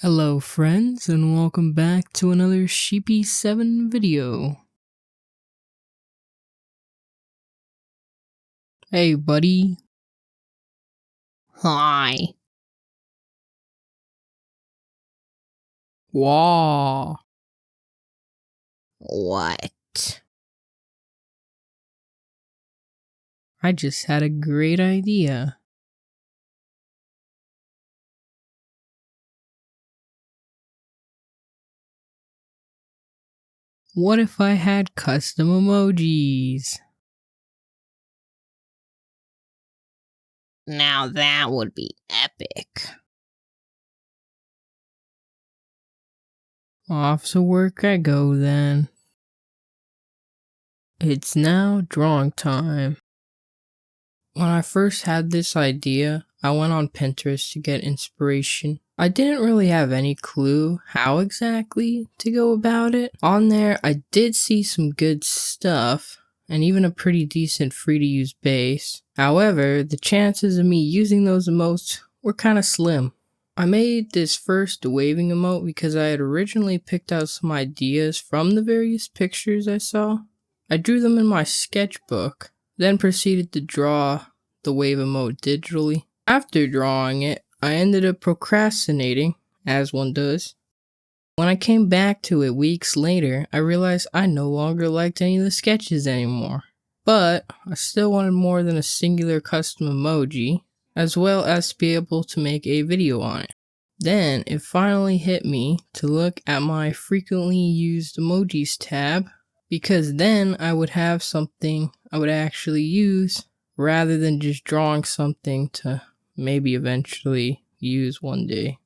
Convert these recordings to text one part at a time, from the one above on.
Hello friends, and welcome back to another Sheepy 7 video. Hey buddy. Hi. Wow. What? I just had a great idea. What if I had custom emojis? Now that would be epic. Off to work I go then. It's now drawing time. When I first had this idea, I went on Pinterest to get inspiration. I didn't really have any clue how exactly to go about it. On there, I did see some good stuff, and even a pretty decent free to use base. However, the chances of me using those emotes were kinda slim. I made this first waving emote because I had originally picked out some ideas from the various pictures I saw. I drew them in my sketchbook, then proceeded to draw the wave emote digitally. After drawing it, I ended up procrastinating, as one does. When I came back to it weeks later, I realized I no longer liked any of the sketches anymore. But I still wanted more than a singular custom emoji, as well as to be able to make a video on it. Then it finally hit me to look at my frequently used emojis tab, because then I would have something I would actually use rather than just drawing something to maybe eventually use one day.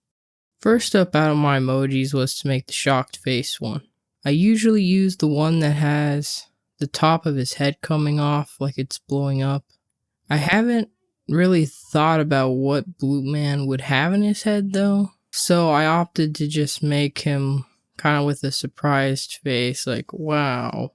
First up out of my emojis was to make the shocked face one. I usually use the one that has the top of his head coming off like it's blowing up. I haven't really thought about what Bloop Man would have in his head though, so I opted to just make him kind of with a surprised face like, wow.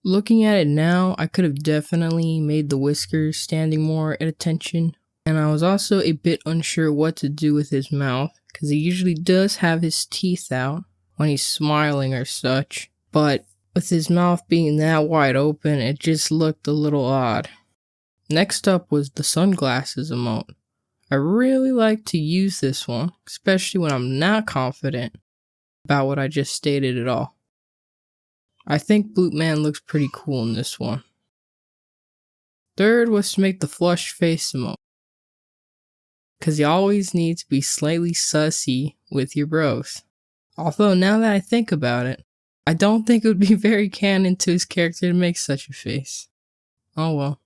Looking at it now, I could have definitely made the whiskers standing more at attention, and I was also a bit unsure what to do with his mouth, because he usually does have his teeth out when he's smiling or such, but with his mouth being that wide open, it just looked a little odd. Next up was the sunglasses emote. I really like to use this one, especially when I'm not confident about what I just stated at all. I think Bloop Man looks pretty cool in this one. Third was to make the flushed face emote, because you always need to be slightly sussy with your bros. Although now that I think about it, I don't think it would be very canon to his character to make such a face. Oh well.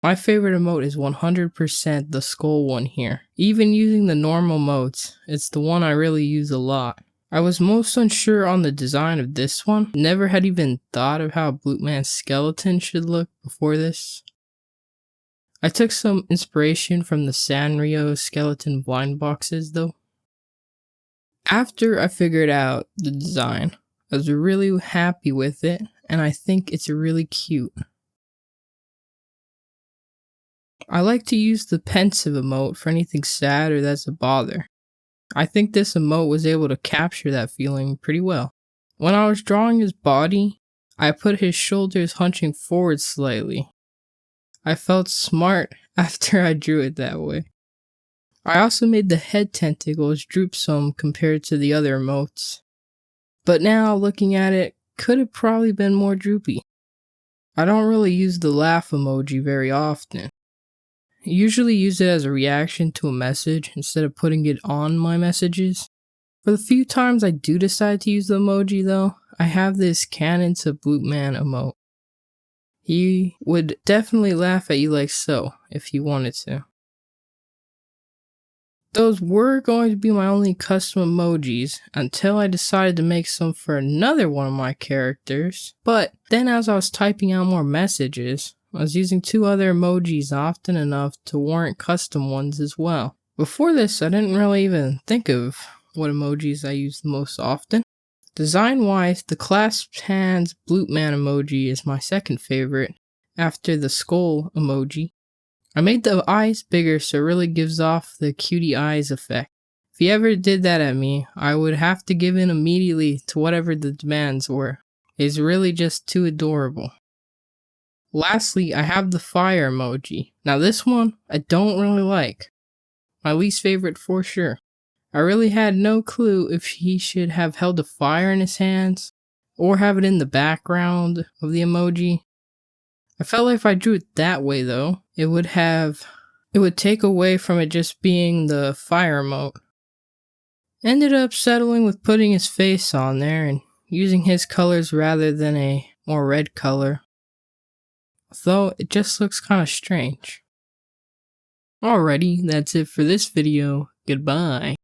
My favorite emote is 100% the skull one here. Even using the normal emotes, it's the one I really use a lot. I was most unsure on the design of this one. Never had even thought of how Bloop Man's skeleton should look before this. I took some inspiration from the Sanrio skeleton blind boxes though. After I figured out the design, I was really happy with it, and I think it's really cute. I like to use the pensive emote for anything sad or that's a bother. I think this emote was able to capture that feeling pretty well. When I was drawing his body, I put his shoulders hunching forward slightly. I felt smart after I drew it that way. I also made the head tentacles droop some compared to the other emotes. But now looking at it, could have probably been more droopy. I don't really use the laugh emoji very often. I usually use it as a reaction to a message instead of putting it on my messages. For the few times I do decide to use the emoji though, I have this canon to Bloop Man emote. He would definitely laugh at you like so, if he wanted to. Those were going to be my only custom emojis until I decided to make some for another one of my characters. But then as I was typing out more messages, I was using two other emojis often enough to warrant custom ones as well. Before this, I didn't really even think of what emojis I use the most often. Design-wise, the clasped hands Bloop Man emoji is my second favorite, after the skull emoji. I made the eyes bigger so it really gives off the cutie eyes effect. If he ever did that at me, I would have to give in immediately to whatever the demands were. It's really just too adorable. Lastly, I have the fire emoji. Now this one, I don't really like. My least favorite for sure. I really had no clue if he should have held a fire in his hands or have it in the background of the emoji. I felt like if I drew it that way though, it would take away from it just being the fire emote. Ended up settling with putting his face on there and using his colors rather than a more red color. Though it just looks kind of strange. Alrighty, that's it for this video. Goodbye.